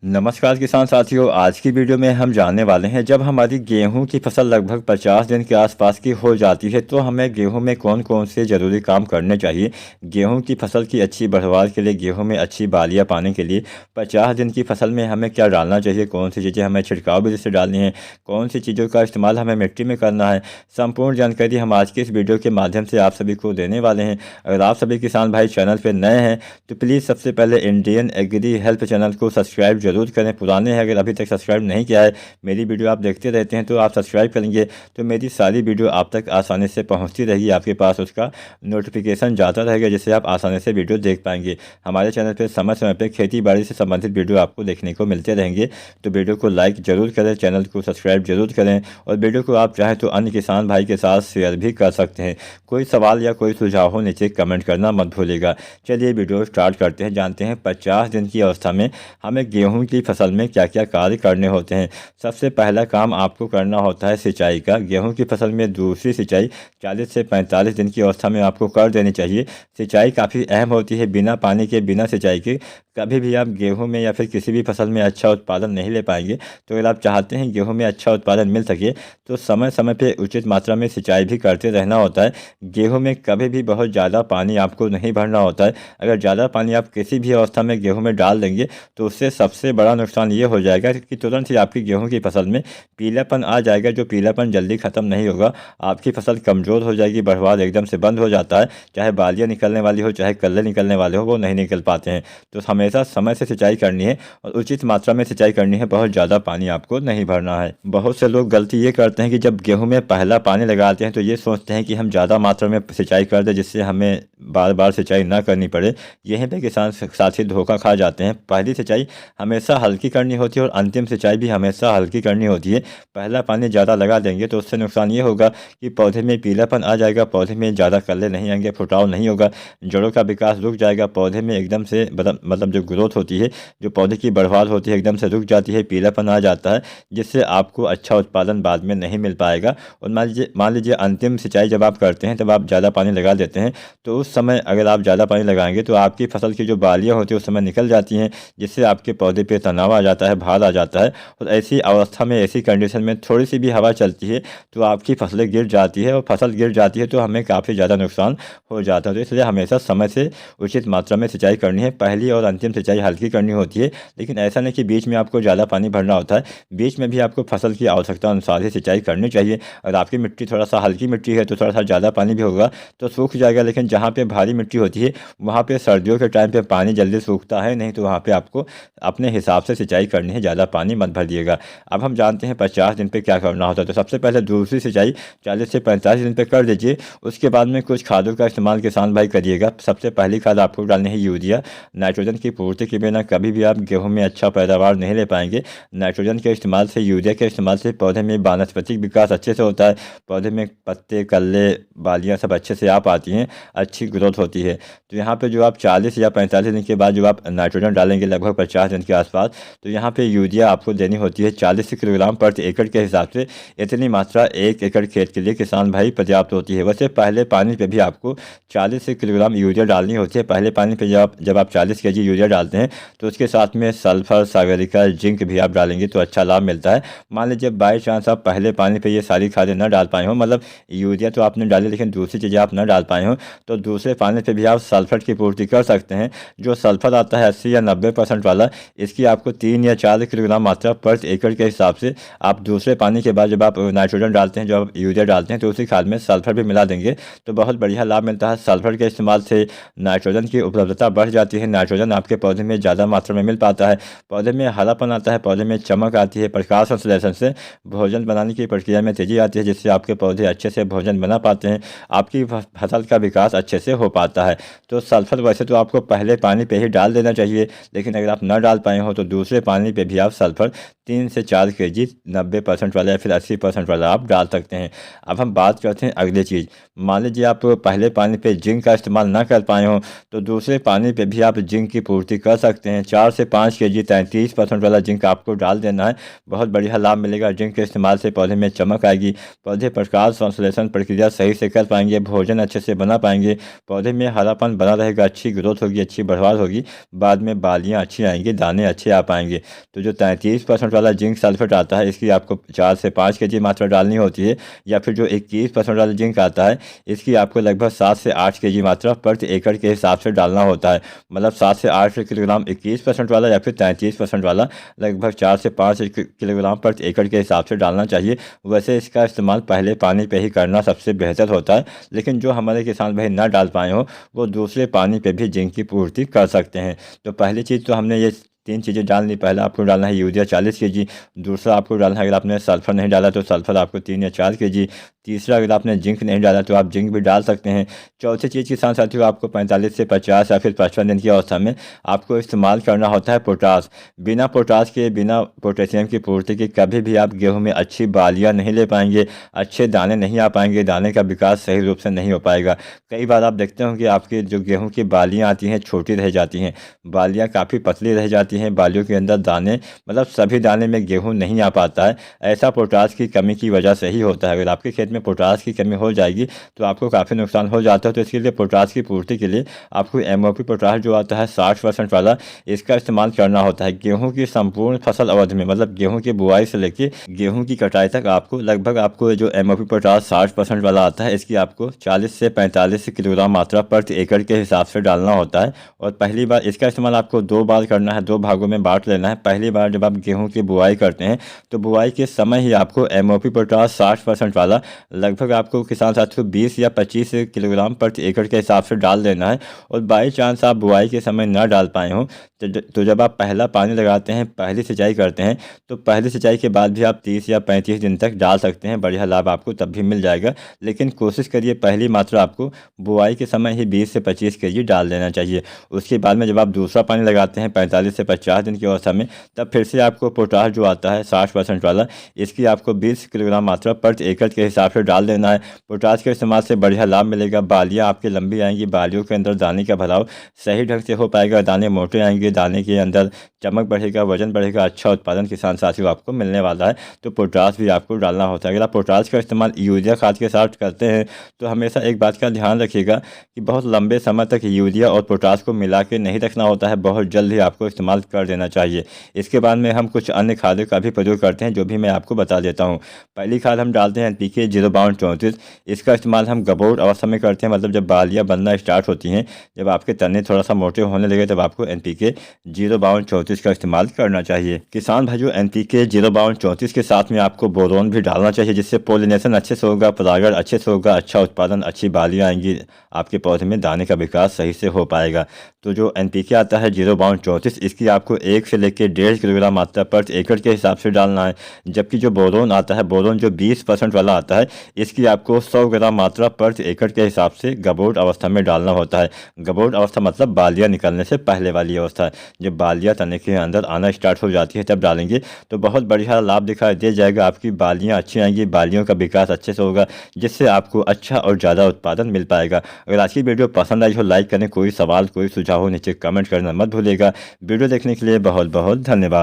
नमस्कार किसान साथियों। आज की वीडियो में हम जानने वाले हैं, जब हमारी गेहूं की फसल लगभग 50 दिन के आसपास की हो जाती है तो हमें गेहूं में कौन कौन से ज़रूरी काम करने चाहिए। गेहूं की फसल की अच्छी पैदावार के लिए, गेहूं में अच्छी बालियां पाने के लिए 50 दिन की फसल में हमें क्या डालना चाहिए, कौन सी चीज़ें हमें छिड़काव विधि से डालनी है, कौन सी चीज़ों का इस्तेमाल हमें मिट्टी में करना है। संपूर्ण जानकारी हम आज के इस वीडियो के माध्यम से आप सभी को देने वाले हैं। अगर आप सभी किसान भाई चैनल पर नए हैं तो प्लीज़ सबसे पहले इंडियन एग्री हेल्प चैनल को सब्सक्राइब जरूर करें। पुराने हैं, अगर अभी तक सब्सक्राइब नहीं किया है, मेरी वीडियो आप देखते रहते हैं तो आप सब्सक्राइब करेंगे तो मेरी सारी वीडियो आप तक आसानी से पहुंचती रहेगी, आपके पास उसका नोटिफिकेशन जाता रहेगा, जिससे आप आसानी से वीडियो देख पाएंगे। हमारे चैनल पर समय समय पर खेती बाड़ी से संबंधित वीडियो आपको देखने को मिलते रहेंगे। तो वीडियो को लाइक जरूर करें, चैनल को सब्सक्राइब जरूर करें और वीडियो को आप चाहें तो अन्य किसान भाई के साथ शेयर भी कर सकते हैं। कोई सवाल या कोई सुझाव हो नीचे कमेंट करना मत भूलिएगा। चलिए वीडियो स्टार्ट करते हैं, जानते हैं 50 दिन की अवस्था में हमें गेहूं की फसल में क्या क्या कार्य करने होते हैं। सबसे पहला काम आपको करना होता है सिंचाई का। गेहूं की फसल में दूसरी सिंचाई 40 से 45 दिन की अवस्था में आपको कर देनी चाहिए। सिंचाई काफ़ी अहम होती है, बिना पानी के, बिना सिंचाई के कभी भी आप गेहूं में या फिर किसी भी फसल में अच्छा उत्पादन नहीं ले पाएंगे। तो अगर आप चाहते हैं गेहूं में अच्छा उत्पादन मिल सके तो समय समय पे उचित मात्रा में सिंचाई भी करते रहना होता है। गेहूं में कभी भी बहुत ज़्यादा पानी आपको नहीं भरना होता है। अगर ज़्यादा पानी आप किसी भी अवस्था में गेहूं में डाल देंगे तो उससे सबसे बड़ा नुकसान ये हो जाएगा कि तुरंत ही आपकी गेहूं की फसल में पीलापन आ जाएगा। जो पीलापन जल्दी ख़त्म नहीं होगा, आपकी फसल कमज़ोर हो जाएगी, बढ़वार एकदम से बंद हो जाता है। चाहे बालियाँ निकलने वाली हो, चाहे कल्ले निकलने वाले हो, वो नहीं निकल पाते हैं। तो हमेशा समय से सिंचाई करनी है और उचित मात्रा में सिंचाई करनी है, बहुत ज़्यादा पानी आपको नहीं भरना है। बहुत से लोग गलती ये करते हैं कि जब गेहूं में पहला पानी लगाते हैं तो ये सोचते हैं कि हम ज़्यादा मात्रा में सिंचाई कर दें जिससे हमें बार बार सिंचाई ना करनी पड़े। यहीं पे किसान साथी धोखा खा जाते हैं। पहली सिंचाई हमेशा हल्की करनी होती है और अंतिम सिंचाई भी हमेशा हल्की करनी होती है। पहला पानी ज़्यादा लगा देंगे तो उससे नुकसान ये होगा कि पौधे में पीलापन आ जाएगा, पौधे में ज़्यादा कल्ले नहीं आएंगे, फुटाव नहीं होगा, जड़ों का विकास रुक जाएगा, पौधे में एकदम से मतलब जो ग्रोथ होती है, जो पौधे की बढ़वार होती है, एकदम से रुक जाती है, पीलापन आ जाता है, जिससे आपको अच्छा उत्पादन बाद में नहीं मिल पाएगा। और मान लीजिए अंतिम सिंचाई जब आप करते हैं तब आप ज़्यादा पानी लगा देते हैं तो उस समय अगर आप ज़्यादा पानी लगाएंगे तो आपकी फसल की जो बालियाँ होती है उस समय निकल जाती हैं, जिससे आपके पौधे पे तनाव आ जाता है, भार आ जाता है। और ऐसी अवस्था में, ऐसी कंडीशन में थोड़ी सी भी हवा चलती है तो आपकी फसलें गिर जाती है और फसल गिर जाती है तो हमें काफ़ी ज़्यादा नुकसान हो जाता है। तो इसलिए हमेशा समय से उचित मात्रा में सिंचाई करनी है। पहली और अंतिम सिंचाई हल्की करनी होती है, लेकिन ऐसा नहीं कि बीच में आपको ज़्यादा पानी भरना होता है। बीच में भी आपको फसल की आवश्यकता अनुसार ही सिंचाई करनी चाहिए। अगर आपकी मिट्टी थोड़ा सा हल्की मिट्टी है तो थोड़ा सा ज़्यादा पानी भी होगा तो सूख जाएगा, लेकिन जहाँ पे भारी मिट्टी होती है वहाँ पे सर्दियों के टाइम पे पानी जल्दी सूखता है नहीं, तो वहाँ पे आपको अपने हिसाब से सिंचाई करनी है, ज़्यादा पानी मत भर दिएगा। अब हम जानते हैं 50 दिन पे क्या करना होता है। तो सबसे पहले दूसरी सिंचाई 40 से 45 दिन पे कर दीजिए। उसके बाद में कुछ खादों का इस्तेमाल किसान भाई करिएगा। सबसे पहली खाद आपको डालनी है यूरिया। नाइट्रोजन की पूर्ति के बिना कभी भी आप गेहूँ में अच्छा पैदावार नहीं ले पाएंगे। नाइट्रोजन के इस्तेमाल से, यूरिया के इस्तेमाल से पौधे में वानस्पतिक विकास अच्छे से होता है, पौधे में पत्ते, कल्ले, बालियाँ सब अच्छे से आ पाती हैं, अच्छी ग्रोथ होती है। तो यहाँ पे जो आप 40 या 45 दिन के बाद जो आप नाइट्रोजन डालेंगे लगभग 50 दिन के आसपास, तो यहाँ पे यूरिया आपको देनी होती है 40 किलोग्राम प्रति एकड़ के हिसाब से। इतनी मात्रा 1 एकड़ खेत के लिए किसान भाई पर्याप्त होती है। वैसे पहले पानी पे भी आपको 40 किलोग्राम यूरिया डालनी होती है। पहले पानी पे जब आप 40 केजी यूरिया डालते हैं तो उसके साथ में सल्फर, सागरिका, जिंक भी आप डालेंगे तो अच्छा लाभ मिलता है। मान लीजिए बाई चांस आप पहले पानी पे ये सारी खादें न डाल पाए हों, मतलब यूरिया तो आपने डाली लेकिन दूसरी चीज़ें आप न डाल पाए हों, तो दूसरे पानी पे भी आप सल्फर की पूर्ति कर सकते हैं। जो सल्फर आता है 80 या 90% वाला, इसकी आपको 3 या 4 किलोग्राम मात्रा प्रति एकड़ के हिसाब से आप दूसरे पानी के बाद जब आप नाइट्रोजन डालते हैं, जब आप यूरिया डालते हैं, तो उसी खाद में सल्फर भी मिला देंगे तो बहुत बढ़िया लाभ मिलता है। सल्फर के इस्तेमाल से नाइट्रोजन की उपलब्धता बढ़ जाती है, नाइट्रोजन आपके पौधे में ज़्यादा मात्रा में मिल पाता है, पौधे में हरापन आता है, पौधे में चमक आती है, प्रकाश संश्लेषण से भोजन बनाने की प्रक्रिया में तेजी आती है, जिससे आपके पौधे अच्छे से भोजन बना पाते हैं, आपकी फसल का विकास अच्छे से हो पाता है। तो सल्फर वैसे तो आपको पहले पानी पे ही डाल देना चाहिए, लेकिन अगर आप न डाल पाए हो तो दूसरे पानी पे भी आप सल्फर 3 से 4 केजी 90% वाला या फिर 80% वाला आप डाल सकते हैं। अब हम बात करते हैं अगली चीज़। मान लीजिए आप पहले पानी पे जिंक का इस्तेमाल ना कर पाए हो तो दूसरे पानी पे भी आप जिंक की पूर्ति कर सकते हैं। 4 से 5 केजी 33% वाला जिंक आपको डाल देना है, बहुत बढ़िया लाभ मिलेगा। जिंक के इस्तेमाल से पौधे में चमक आएगी, पौधे प्रकाश संश्लेषण प्रक्रिया सही से कर पाएंगे, भोजन अच्छे से बना पाएंगे, पौधे में हरापन बना रहेगा, अच्छी ग्रोथ होगी, अच्छी बढ़वार होगी, बाद में बालियाँ अच्छी आएंगी, दाने अच्छे आ पाएंगे। तो जो 33% वाला जिंक सल्फेट आता है इसकी आपको 4 से 5 kg मात्रा डालनी होती है, या फिर जो 21% वाला जिंक आता है इसकी आपको लगभग 7 से 8 kg मात्रा प्रति एकड़ के हिसाब से डालना होता है। मतलब 7 से 8 किलोग्राम 21% वाला या फिर 33% वाला लगभग 4 से 5 किलोग्राम प्रति एकड़ के हिसाब से डालना चाहिए। वैसे इसका इस्तेमाल पहले पानी पे ही करना सबसे बेहतर होता है, लेकिन जो हमारे किसान भाई ना डाल पाए हो वो दूसरे पानी पे भी जिंक की पूर्ति कर सकते हैं। तो पहली चीज़ तो हमने ये 3 चीज़ें डालनी। पहला आपको डालना है यूरिया 40 kg, दूसरा आपको डालना है, अगर आपने सल्फर नहीं डाला तो सल्फर आपको 3 या 4 kg, तीसरा अगर आपने जिंक नहीं डाला तो आप जिंक भी डाल सकते हैं। चौथी चीज़ किसान साथियों आपको 45 से 50 या फिर 55 दिन की अवस्था में आपको इस्तेमाल करना होता है पोटास। बिना पोटास के, बिना पोटेशियम की पूर्ति के कभी भी आप गेहूँ में अच्छी बालियाँ नहीं ले पाएंगे, अच्छे दाने नहीं आ पाएंगे, दाने का विकास सही रूप से नहीं हो पाएगा। कई बार आप देखते होंगे आपके जो गेहूँ की बालियाँ आती हैं छोटी रह जाती हैं, बालियाँ काफ़ी पतली रह जाती हैं, बालियों के अंदर दाने, मतलब सभी दाने में गेहूँ नहीं आ पाता है। ऐसा पोटास की कमी की वजह से ही होता है। अगर आपके खेत में पोटास की कमी हो जाएगी तो आपको काफ़ी नुकसान हो जाता है। तो इसके लिए पोटास की पूर्ति के लिए आपको MOP पोटास जो आता है 60% वाला, इसका इस्तेमाल करना होता है। गेहूं की संपूर्ण फसल अवधि में, मतलब गेहूं की बुआई से लेकर गेहूं की कटाई तक आपको लगभग आपको जो MOP पोटास 60% वाला आता है इसकी आपको 40 से 45 किलोग्राम मात्रा प्रति एकड़ के हिसाब से डालना होता है। और पहली बार इसका इस्तेमाल आपको 2 बार करना है, 2 भागों में बांट लेना है। पहली बार जब आप गेहूँ की बुआई करते हैं तो बुआई के समय ही आपको MOP पोटास 60% वाला लगभग आपको किसान साथियों 20 या 25 किलोग्राम प्रति एकड़ के हिसाब से डाल देना है। और बाई चांस आप बुआई के समय ना डाल पाए हों तो जब आप पहला पानी लगाते हैं, पहली सिंचाई करते हैं, तो पहली सिंचाई के बाद भी आप 30 या 35 दिन तक डाल सकते हैं। बढ़िया लाभ आपको तब भी मिल जाएगा, लेकिन कोशिश करिए पहली मात्रा आपको बुआई के समय ही 20 से 25 kg डाल देना चाहिए। उसके बाद में जब आप दूसरा पानी लगाते हैं 45 से 50 दिन की अवस्था में, तब फिर से आपको पोटास जो आता है 60% वाला, इसकी आपको 20 किलोग्राम मात्रा प्रति एकड़ के हिसाब से डाल देना है। पोटास के इस्तेमाल से बढ़िया लाभ मिलेगा, बालियाँ आपकी लंबी आएंगी, बालियों के अंदर दाने का भराव सही ढंग से हो पाएगा, दाने मोटे आएंगे, दाने के अंदर चमक बढ़ेगा, वजन बढ़ेगा, अच्छा उत्पादन किसान साथियों आपको मिलने वाला है। तो पोटास भी आपको डालना होता है। अगर आप पोटास का इस्तेमाल यूरिया खाद के साथ करते हैं तो हमेशा एक बात का ध्यान रखिएगा कि बहुत लंबे समय तक यूरिया और पोटास को मिला के नहीं रखना होता है, बहुत जल्द ही आपको इस्तेमाल कर देना चाहिए। इसके बाद में हम कुछ अन्य खादों का भी प्रयोग करते हैं जो भी मैं आपको बता देता हूँ। पहली खाद हम डालते हैं NPK 05234। इसका इस्तेमाल हम गबोट अवस्था में करते हैं, मतलब जब बालियाँ बनना स्टार्ट होती हैं, जब आपके तने थोड़ा सा मोटे होने लगे तब आपको NPK 05234 का इस्तेमाल करना चाहिए। किसान भाइयों NPK 05234 के साथ में आपको बोरोन भी डालना चाहिए, जिससे पोलिनेशन अच्छे से होगा, परागण अच्छे से होगा, अच्छा उत्पादन, अच्छी बालियाँ आएंगी, आपके पौधे में दाने का विकास सही से हो पाएगा। तो जो NPK आता है 05234 इसकी आपको 1 से लेकर 1.5 किलोग्राम मात्रा प्रति एकड़ के हिसाब से डालना है। जबकि जो बोरोन आता है, बोरोन जो 20% वाला आता है, इसकी आपको 100 ग्राम मात्रा प्रति एकड़ के हिसाब से गबोट अवस्था में डालना होता है। गबोट अवस्था मतलब बालियाँ निकलने से पहले वाली अवस्था। जब बालियाँ तने के अंदर आना स्टार्ट हो जाती है तब डालेंगे तो बहुत बढ़िया लाभ दिखाई दे जाएगा, आपकी बालियाँ अच्छी आएंगी, बालियों का विकास अच्छे से होगा, जिससे आपको अच्छा और ज़्यादा उत्पादन मिल पाएगा। अगर आज की वीडियो पसंद आई हो लाइक करें, कोई सवाल कोई सुझाव हो नीचे कमेंट करना मत भूलिएगा। वीडियो देखने के लिए बहुत बहुत धन्यवाद।